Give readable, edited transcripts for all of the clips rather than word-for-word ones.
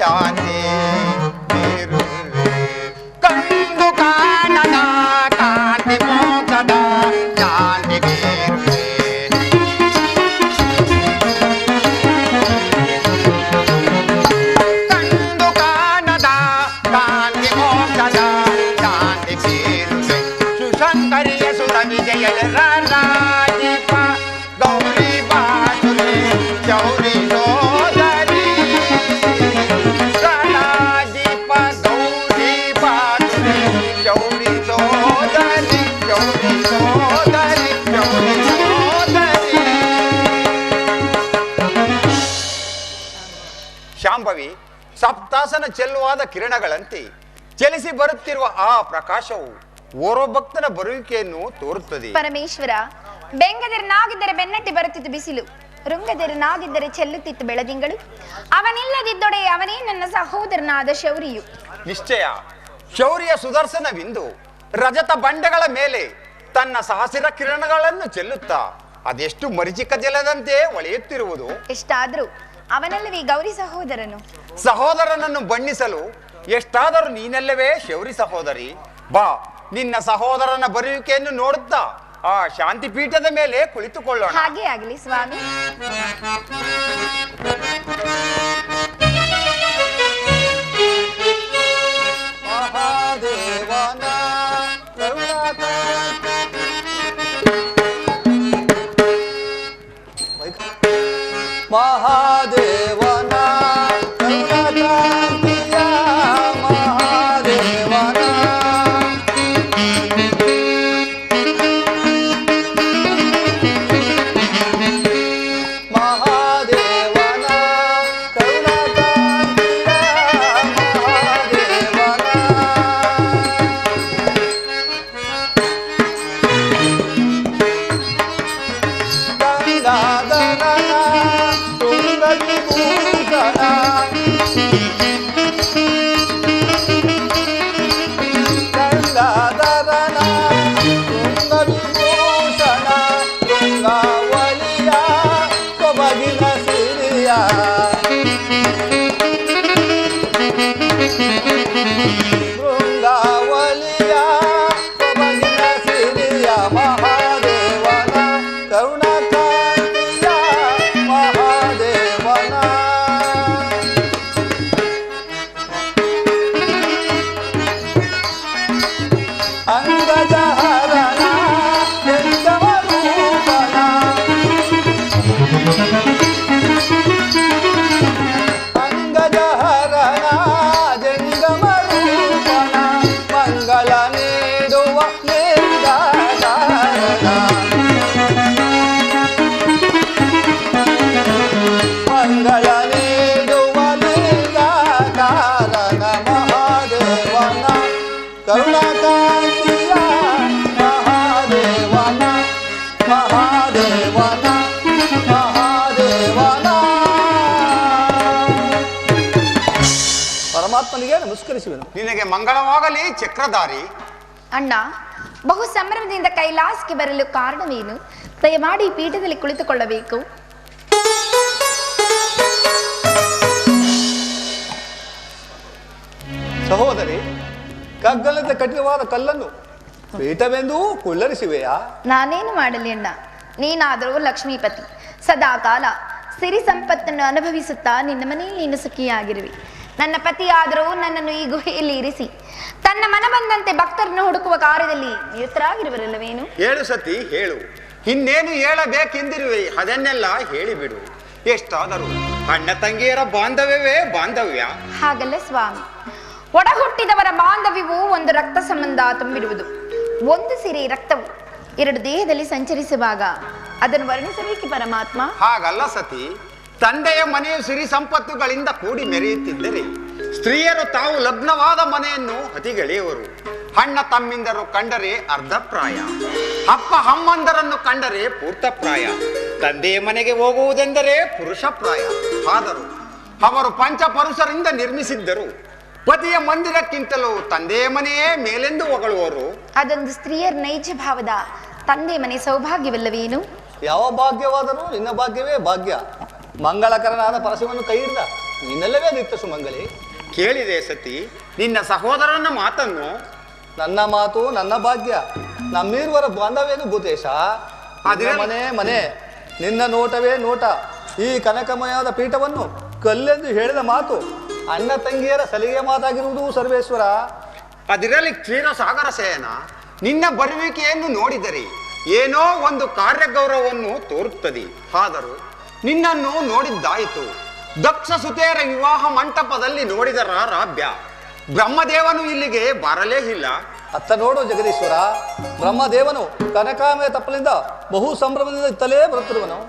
ಶಾಂತಿ ಬೀರುವೆ. ಕಂಡು ಕಾಣದ ಕಾಂತಿ ಮೋಕ್ಷದ ಶಾಂತಿ ಬೀರುವೆ. ಕಂಡು ಕಾಣದ ಕಾಂತಿ ಮೋಕ್ಷದ ಶಾಂತಿ ಬೀರುವೆ. ಸುಶಂಕರಿಯ ಸುರ ವಿಜಯದ ರಾಜೀಪ ಗೌರಿ ಬಾಸುರೆ ಚೌರಿ ಸೋದರಿ. ರಾಜೀಪ ಗೌರಿ ಬಾಸುರೆ ಚೌರಿ ಸೋದರಿ ಚೌರಿ ಸೋದರಿ ಚೌರಿ ಸೋದರಿ. ಶಾಂಭವಿ ಸಪ್ತಾಸನ ಚೆಲ್ಲುವಾದ ಕಿರಣಗಳಂತೆ ಚಲಿಸಿ ಬರುತ್ತಿರುವ ಆ ಪ್ರಕಾಶವು ಓರ್ವ ಭಕ್ತನ ಬರುವಿಕೆಯನ್ನು ತೋರುತ್ತದೆ. ಪರಮೇಶ್ವರ, ಬೆಂಗದರನಾಗಿದ್ದರೆ ಬೆನ್ನಟ್ಟಿ ಬರುತ್ತಿತ್ತು ಬಿಸಿಲು, ಋಂಗದರನಾಗಿದ್ದರೆ ಚೆಲ್ಲುತ್ತಿತ್ತು ಬೆಳದಿಂಗಳು. ಅವನಿಲ್ಲದಿದ್ದೊಡೆ ಅವನೇ ನನ್ನ ಸಹೋದರನಾದ ಶೌರಿಯು. ನಿಶ್ಚಯ ಶೌರ್ಯ ಸುದರ್ಶನವಿಂದು ರಜತ ಬಂಡೆಗಳ ಮೇಲೆ ತನ್ನ ಸಾಹಸಿರ ಕಿರಣಗಳನ್ನು ಚೆಲ್ಲುತ್ತಾ ಅದೆಷ್ಟು ಮರಿಚಿಕ ಜಲದಂತೆ ಹೊಳೆಯುತ್ತಿರುವುದು. ಎಷ್ಟಾದ್ರೂ ಅವನಲ್ಲವೇ ಗೌರಿ ಸಹೋದರನು. ಸಹೋದರನನ್ನು ಬಣ್ಣಿಸಲು ಎಷ್ಟಾದರೂ ನೀನೆಲ್ಲವೇ ಶೌರಿ ಸಹೋದರಿ. ಬಾ, ನಿನ್ನ ಸಹೋದರನ ಬರುವಿಕೆಯನ್ನು ನೋಡುತ್ತಾ ಆ ಶಾಂತಿ ಪೀಠದ ಮೇಲೆ ಕುಳಿತುಕೊಳ್ಳೋಣ. ಹಾಗೆ ಆಗಲಿ ಸ್ವಾಮಿ. ಮಹಾದೇವನ ಮಹಾದೇವನ ಕರುಣಾಕಾಂತಿಯ ಮಹಾದೇವನ ಮಹಾದೇವನ ಕರುಣಾಕಾಂತಿಯ ಮಹಾದೇವನ ಗಂಗಾಧರನ ತುಂಗವಿಭೂಷಣ ಗಂಗಾಧರನ ತುಂಗವಿಭೂಷಣ ತುಂಗಾವಲಿಯ ಸೊಬಗಿನ ಸಿರಿಯ ಶೃಂಗಾವಲಿಯ ಸೊಬಗಿನ ಸಿರಿಯ ಮಹಾದೇವನ ಕರುಣಾಕಾಂತಿಯ ಮಹಾದೇವನ ಅಂಗಜಹರನ ಜಂಗಮರೂಪನ ಅಂಗಜಹರನ ಜಂಗಮರೂಪನ ಮಂಗಳ ನೀಡುವ ಲಿಂಗಧಾರನ ಮಂಗಳ ನೀಡುವ ಲಿಂಗಧಾರನ ಮಹಾದೇವನ ಕರುಣಾಕಾಂತಿಯ ಮಹಾದೇವನ ಮಹಾದೇವನ ಮಹಾದೇವನ. ಪರಮಾತ್ಮನಿಗೆ ನಮಸ್ಕರಿಸುವೆನು. ನಿನಗೆ ಮಂಗಳವಾಗಲಿ ಚಕ್ರಧಾರಿ. ಅಣ್ಣ, ಬಹು ಸಂಭ್ರಮದಿಂದ ಕೈಲಾಸಕ್ಕೆ ಬರಲು ಕಾರಣವೇನು? ದಯಮಾಡಿ ಪೀಠದಲ್ಲಿ ಕುಳಿತುಕೊಳ್ಳಬೇಕು. ಸಹೋದರಿ, ಕಗ್ಗಲದ ಕಠಿಣವಾದ ಕಲ್ಲನ್ನು ಪೀಠವೆಂದೂ ಕುಳ್ಳರಿಸಿವೆಯಾ? ನಾನೇನು ಮಾಡಲಿ ಅಣ್ಣ, ನೀನಾದರೂ ಲಕ್ಷ್ಮೀಪತಿ, ಸದಾ ಕಾಲ ಸಿರಿ ಸಂಪತ್ತನ್ನು ಅನುಭವಿಸುತ್ತಾ ನಿನ್ನ ಮನೆಯಲ್ಲಿ ನೀನು ಸುಖಿಯಾಗಿರುವೆ. ನನ್ನ ಪತಿಯಾದರೂ ನನ್ನನ್ನು ಈ ಗುಹೆಯಲ್ಲಿ ಇರಿಸಿ ತನ್ನ ಮನ ಬಂದಂತೆ ಭಕ್ತರನ್ನು ಹುಡುಕುವ ಕಾರ್ಯದಲ್ಲಿ ನಿರತರಾಗಿರುವರಲ್ಲವೇನು? ಹೇಳು ಸತಿ, ಹೇಳು. ಇನ್ನೇನು ಹೇಳಬೇಕೆಂದಿರುವೆ ಅದನ್ನೆಲ್ಲ ಹೇಳಿಬಿಡು. ಎಷ್ಟಾದರೂ ಅಣ್ಣ ತಂಗಿಯರ ಬಾಂಧವ್ಯವೇ ಬಾಂಧವ್ಯ. ಹಾಗಲ್ಲ ಸ್ವಾಮಿ, ಒಡ ಹುಟ್ಟಿದವರ ಬಾಂಧವ್ಯವು ಒಂದು ರಕ್ತ ಸಂಬಂಧ ತುಂಬಿರುವುದು. ಒಂದು ಸಿರಿ ರಕ್ತವು ಎರಡು ದೇಹದಲ್ಲಿ ಸಂಚರಿಸುವಾಗ ಅದನ್ನು ವರ್ಣಿಸಬೇಕೆ ಪರಮಾತ್ಮ? ಹಾಗಲ್ಲ ಸತಿ, ತಂದೆಯ ಮನೆಯು ಸಿರಿ ಸಂಪತ್ತುಗಳಿಂದ ಕೂಡಿ ಮೆರೆಯುತ್ತಿದ್ದರೆ ಸ್ತ್ರೀಯರು ತಾವು ಲಗ್ನವಾದ ಮನೆಯನ್ನು ಅತಿಗೆಳೆಯುವರು. ಅಣ್ಣ ತಮ್ಮಿಂದರು ಕಂಡರೆ ಅರ್ಧಪ್ರಾಯ, ಅಪ್ಪ ಅಮ್ಮಂದರನ್ನು ಕಂಡರೆ ಪೂರ್ತಪ್ರಾಯ, ತಂದೆಯ ಮನೆಗೆ ಹೋಗುವುದೆಂದರೆ ಪುರುಷಪ್ರಾಯ. ಆದರೂ ಅವರು ಪಂಚಪರುಷರಿಂದ ನಿರ್ಮಿಸಿದ್ದರು. ಪತಿಯ ಮಂದಿರಕ್ಕಿಂತಲೂ ತಂದೆಯ ಮನೆಯೇ ಮೇಲೆಂದು ಹೊಗಳುವರು. ಅದೊಂದು ಸ್ತ್ರೀಯರ ನೈಜ ಭಾವದ ತಂದೆ ಮನೆ ಸೌಭಾಗ್ಯವಲ್ಲವೇನು? ಯಾವ ಭಾಗ್ಯವಾದರೂ ನಿನ್ನ ಭಾಗ್ಯವೇ ಭಾಗ್ಯ. ಮಂಗಳಕರನಾದ ಪರಶುವನ್ನು ಕೈ ಹಿಡಿದ ನೀನೆಲ್ಲವೇ ನಿತ್ಯ ಸುಮಂಗಲಿ. ಕೇಳಿದೆ ಸತಿ ನಿನ್ನ ಸಹೋದರನ ಮಾತನ್ನು. ನನ್ನ ಮಾತು ನನ್ನ ಭಾಗ್ಯ, ನಮ್ಮಿರುವರ ಬಾಂಧವೇನು ಭೂತೇಶ. ಮನೆ ಮನೆ, ನಿನ್ನ ನೋಟವೇ ನೋಟ. ಈ ಕನಕಮಯವಾದ ಪೀಠವನ್ನು ಕಲ್ಲೆಂದು ಹೇಳಿದ ಮಾತು ಅಣ್ಣ ತಂಗಿಯರ ಸಲಿಗೆ ಮಾತಾಗಿರುವುದು ಸರ್ವೇಶ್ವರ. ಅದಿರಲಿ ಕ್ಷೀರ ಸಾಗರ ಸೇನ, ನಿನ್ನ ಬರುವಿಕೆಯನ್ನು ನೋಡಿದರೆ ಏನೋ ಒಂದು ಕಾರ್ಯಗೌರವವನ್ನು ತೋರುತ್ತದೆ. ಆದರೂ ನಿನ್ನನ್ನು ನೋಡಿದ್ದಾಯಿತು. ದಕ್ಷ ಸುತೇರ ವಿವಾಹ ಮಂಟಪದಲ್ಲಿ ನೋಡಿದರ ರಾಭ್ಯ. ಬ್ರಹ್ಮದೇವನು ಇಲ್ಲಿಗೆ ಬರಲೇ ಇಲ್ಲ. ಅತ್ತ ನೋಡು ಜಗದೀಶ್ವರ, ಬ್ರಹ್ಮದೇವನು ಕನಕಾಮಯ ತಪ್ಪಲಿಂದ ಬಹು ಸಂಭ್ರಮದಿಂದ ಇತ್ತಲೇ ಬರುತ್ತಿರುವನು.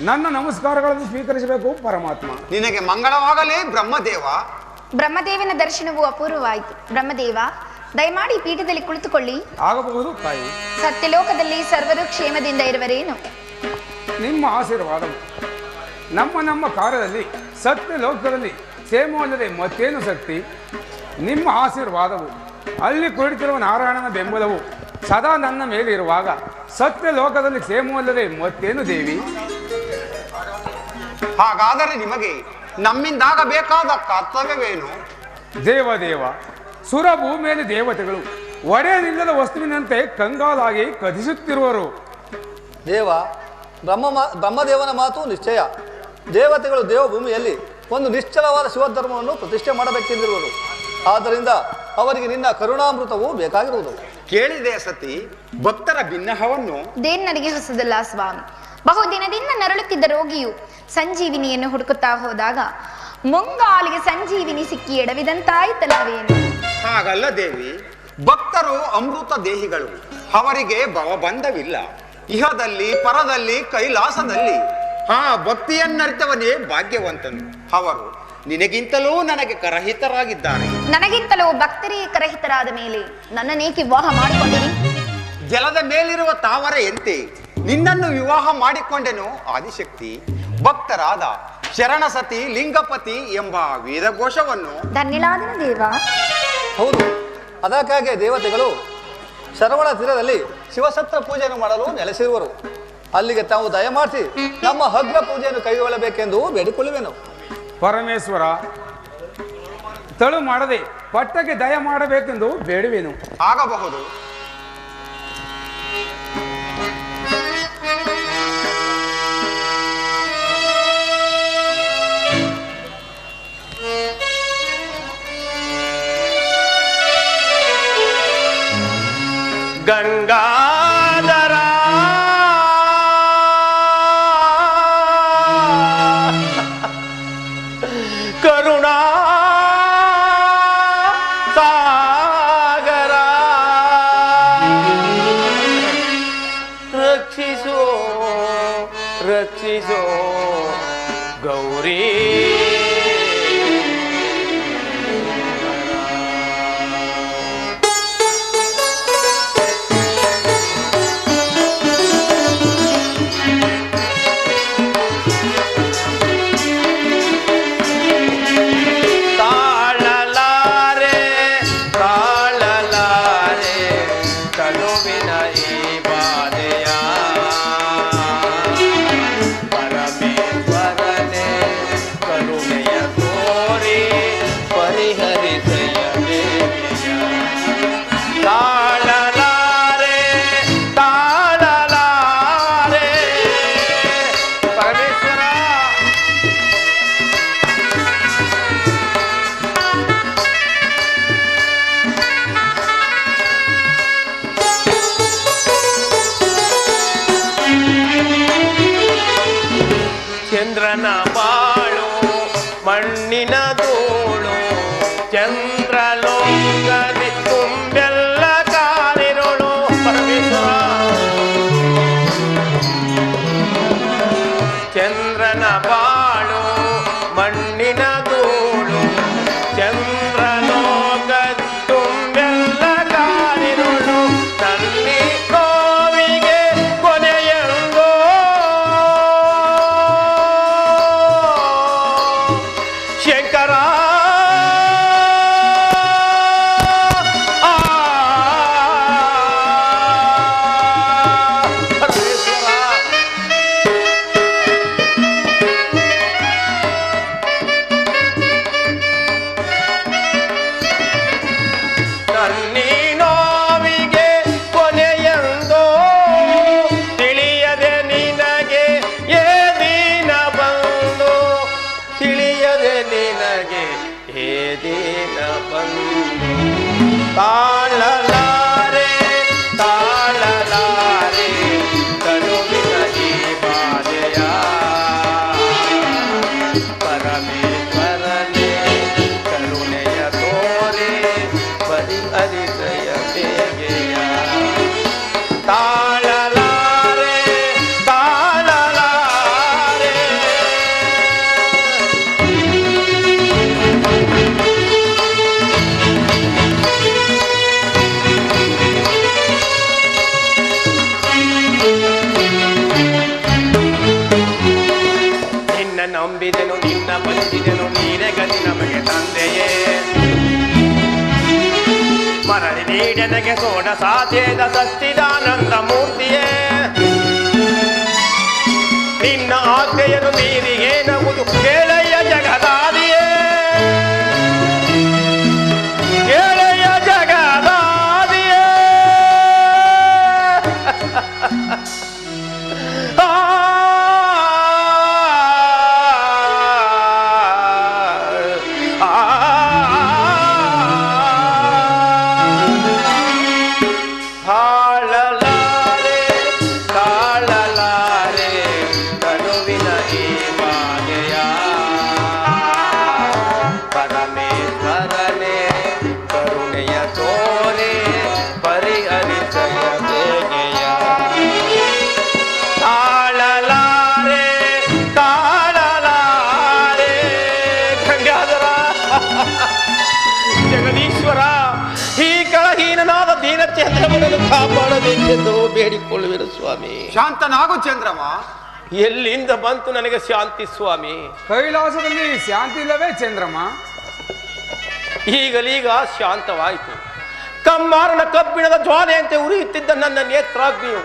ನನ್ನ ನಮಸ್ಕಾರಗಳನ್ನು ಸ್ವೀಕರಿಸಬೇಕು ಪರಮಾತ್ಮ. ನಿನಗೆ ಮಂಗಳವಾಗಲೇ ಬ್ರಹ್ಮದೇವ. ಬ್ರಹ್ಮದೇವನ ದರ್ಶನವು ಅಪೂರ್ವವಾಯಿತು. ಬ್ರಹ್ಮದೇವ, ದಯಮಾಡಿ ಪೀಠದಲ್ಲಿ ಕುಳಿತುಕೊಳ್ಳಿ. ಆಗಬಹುದು ತಾಯಿ. ಸತ್ಯಲೋಕದಲ್ಲಿ ಸರ್ವರು ಕ್ಷೇಮದಿಂದ ಇರುವರೇನು? ನಿಮ್ಮ ಆಶೀರ್ವಾದವು ನಮ್ಮ ಕಾರ್ಯದಲ್ಲಿ ಸತ್ಯ ಲೋಕದಲ್ಲಿ ಕ್ಷೇಮವಲ್ಲದೆ ಮತ್ತೇನು ಶಕ್ತಿ. ನಿಮ್ಮ ಆಶೀರ್ವಾದವು ಅಲ್ಲಿ ಕುಳಿತಿರುವ ನಾರಾಯಣನ ಬೆಂಬಲವು ಸದಾ ನನ್ನ ಮೇಲೆ ಇರುವಾಗ ಸತ್ಯ ಲೋಕದಲ್ಲಿ ಕ್ಷೇಮವಲ್ಲದೆ ಮತ್ತೇನು ದೇವಿ. ಹಾಗಾದರೆ ನಿಮಗೆ ನಮ್ಮಿಂದಾಗಬೇಕಾದ ಕರ್ತವ್ಯವೇನು? ದೇವ ಸುರ ಭೂಮಿಯಲ್ಲಿ ದೇವತೆಗಳು ಒಡೆಯನಿಲ್ಲದ ವಸ್ತುವಿನಂತೆ ಕಂಗಾಲಾಗಿ ಕದಿಸುತ್ತಿರುವರು. ದೇವ, ಬ್ರಹ್ಮದೇವನ ಮಾತು ನಿಶ್ಚಯ. ದೇವತೆಗಳು ದೇವಭೂಮಿಯಲ್ಲಿ ಒಂದು ನಿಶ್ಚಲವಾದ ಶಿವಧರ್ಮವನ್ನು ಪ್ರತಿಷ್ಠೆ ಮಾಡಬೇಕೆಂದಿರುವರು. ಆದ್ದರಿಂದ ಅವರಿಗೆ ನಿನ್ನ ಕರುಣಾಮೃತವು ಬೇಕಾಗಿರುವುದು. ಕೇಳಿದೆ ಸತಿ, ಭಕ್ತರ ಭಿನ್ನಹವನ್ನು. ದೇನ್ ನನಗೆ ಹೊಸದಲ್ಲ ಸ್ವಾಮಿ. ಬಹುದಿನದಿಂದ ನರಳುತ್ತಿದ್ದ ರೋಗಿಯು ಸಂಜೀವಿನಿಯನ್ನು ಹುಡುಕುತ್ತಾ ಹೋದಾಗ ಮುಂಗಾಲಿಗೆ ಸಂಜೀವಿನಿ ಸಿಕ್ಕಿ ಎಡವಿದಂತಾಯ್ತಲ್ಲವೇನು? ಹಾಗಲ್ಲ ದೇವಿ, ಭಕ್ತರು ಅಮೃತ ದೇಹಿಗಳು. ಅವರಿಗೆ ಭವಬಂಧವಿಲ್ಲ. ಇಹದಲ್ಲಿ ಪರದಲ್ಲಿ ಕೈಲಾಸದಲ್ಲಿ ಆ ಭಕ್ತಿಯನ್ನರಿತವನೇ ಭಾಗ್ಯವಂತನು. ಅವರು ನಿನಗಿಂತಲೂ ನನಗೆ ಕರಹಿತರಾಗಿದ್ದಾರೆ. ನನಗಿಂತಲೂ ಭಕ್ತರೇ ಕರಹಿತರಾದ ಮೇಲೆ ನನ್ನನ್ನೇಕೆ ವಿವಾಹ ಮಾಡಿಕೊಂಡಿರಿ? ಜಲದ ಮೇಲಿರುವ ತಾವರೆಯಂತೆ ನಿನ್ನನ್ನು ವಿವಾಹ ಮಾಡಿಕೊಂಡೆನು ಆದಿಶಕ್ತಿ. ಭಕ್ತರಾದ ಶರಣಸತಿ ಲಿಂಗಪತಿ ಎಂಬ ವೇದಘೋಷವನ್ನು. ಧನ್ಯಳಾದನ ದೇವ. ಹೌದು, ಅದಕ್ಕಾಗಿ ದೇವತೆಗಳು ಶರವಣ ತೀರದಲ್ಲಿ ಶಿವಸತ್ರ ಪೂಜೆಯನ್ನು ಮಾಡಲು ನೆಲೆಸಿರುವರು. ಅಲ್ಲಿಗೆ ತಾವು ದಯಮಾಡಿಸಿ ನಮ್ಮ ಅಗ್ರ ಪೂಜೆಯನ್ನು ಕೈಗೊಳ್ಳಬೇಕೆಂದು ಬೇಡಿಕೊಳ್ಳುವೆನು. ಪರಮೇಶ್ವರ, ತಳು ಮಾಡದೆ ಪಟ್ಟಕ್ಕೆ ದಯ ಮಾಡಬೇಕೆಂದು ಬೇಡುವೆನು. ಆಗಬಹುದು. ಗಂಗಾಧರ ಕರುಣಾ ಸಾಗರ ರಕ್ಷಿಸೋ ರಕ್ಷಿಸೋ ಗೌರಿ. ಚಂದ್ರನ ಬಾಳು ಮಣ್ಣಿನ ಧೂಳು ಚಂದ್ರಲೋಕದಿ ತುಂಬೆಲ್ಲ ಕಾಲಿರೋಳು ಪರಮೇಶ್ವರ ಚಂದ್ರನ ಬಾಳು ಮಣ್ಣಿನ ಧೂಳು ಚಂದ್ರಲೋಕದಿ ತುಂಬೆಲ್ಲ ಕಾಲಿರೋಳು ತನ್ನಿ ಕೋವಿಗೆ ಕೊನೆಯಂಗೋ ಶಂಕರ ತನ್ನಿ ನೋವಿಗೆ ಕೊನೆಯಂದೋ ತಿಳಿಯದೆ ನಿನಗೆ ಏ ದಿನ ಬಂದು ತಿಳಿಯದೆ ನಿನಗೆ ಏ ದಿನ ಬಂದು ತಾಳಲಾರೆ ತಾಳಲಾರೆ ಕರುವಿನ ಈ ಬಾಧೆಯ ಪರಮೇಶ್ವರನೇ ಕರುಣೆಯ ತೋರೆ ಪರಿಹರಿಸಯ ಬೇಗೆಯ ತಾಳಲಾರೆ ತಾಳಲಾರೆ ನಿನ್ನ ನಂಬಿದೆನು ನಿನ್ನ ಬಂದಿದೆನು ನೀನೆ ಗತಿ ನಮಗೆ ತಂದೆಯೇ ಮರಳಿ ನೀಡನಗೆ ಸೋಡ ಸಾಧ್ಯದ ಸಚ್ಚಿದಾನಂದ ಮೂರ್ತಿಯೇ ನಿನ್ನ ಆಜ್ಞೆಯನ್ನು ಮೀರಿ ಏನವುದು ಕೇಳಯ್ಯ ಜಗದಾದಿಯೇ ಕೇಳಯ್ಯ ಜಗದಾದಿಯೇ ತಾಳಲಾರೆ ತಾಳಲಾರೆ ಕರುವಿನ ಈ ಬಾಧೆಯ ಪರಮೇಶ್ವರನೇ ಕರುಣೆಯ ತೋರೆ ಪರಿಹರಿಸಯ ಬೇಗೆಯ ತಾಳಲಾರೆ ತಾಳಲಾರೆ ಗಂಗಾಧರ ಜಗದೀಶ್ವರ ಈ ಕಳಹೀನನಾದ ದೀನಚೇತನವನ್ನು ಕಾಪಾಡಬೇಕೆಂದು ಬೇಡಿಕೊಳ್ಳುವೆನು ಸ್ವಾಮಿ. ಶಾಂತನಾಗು ಚಂದ್ರಮ. ಎಲ್ಲಿಂದ ಬಂತು ನನಗೆ ಶಾಂತಿ ಸ್ವಾಮಿ? ಕೈಲಾಸದಲ್ಲಿ ಶಾಂತಿ ಇಲ್ಲವೇ ಚಂದ್ರಮ್ಮ? ಈಗಲೀಗ ಶಾಂತವಾಯಿತು. ಕಮ್ಮಾರನ ಕಬ್ಬಿಣದ ಜ್ವಾಲೆಯಂತೆ ಉರಿಯುತ್ತಿದ್ದ ನನ್ನ ನೇತ್ರಾಗ್ನಿಯು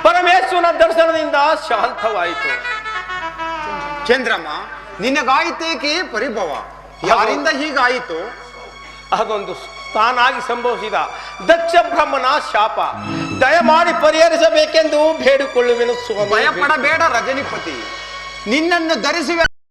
ಪರಮೇಶ್ವರನ ದರ್ಶನದಿಂದ ಶಾಂತವಾಯಿತು. ಚಂದ್ರಮ, ನಿನಗಾಯಿತೇಕೆ ಪರಿಭವ? ಯಾರಿಂದ ಹೀಗಾಯಿತು? ಅದೊಂದು ತಾನಾಗಿ ಸಂಭವಿಸಿದ ದಕ್ಷ ಬ್ರಹ್ಮನ ಶಾಪ. ದಯಮಾಡಿ ಪರಿಹರಿಸಬೇಕೆಂದು ಬೇಡಿಕೊಳ್ಳುವೆನು ಸ್ವಾಮಿ. ಭಯಪಡಬೇಡ ರಜನಿಪತಿ, ನಿನ್ನನ್ನು ಧರಿಸುವೆ.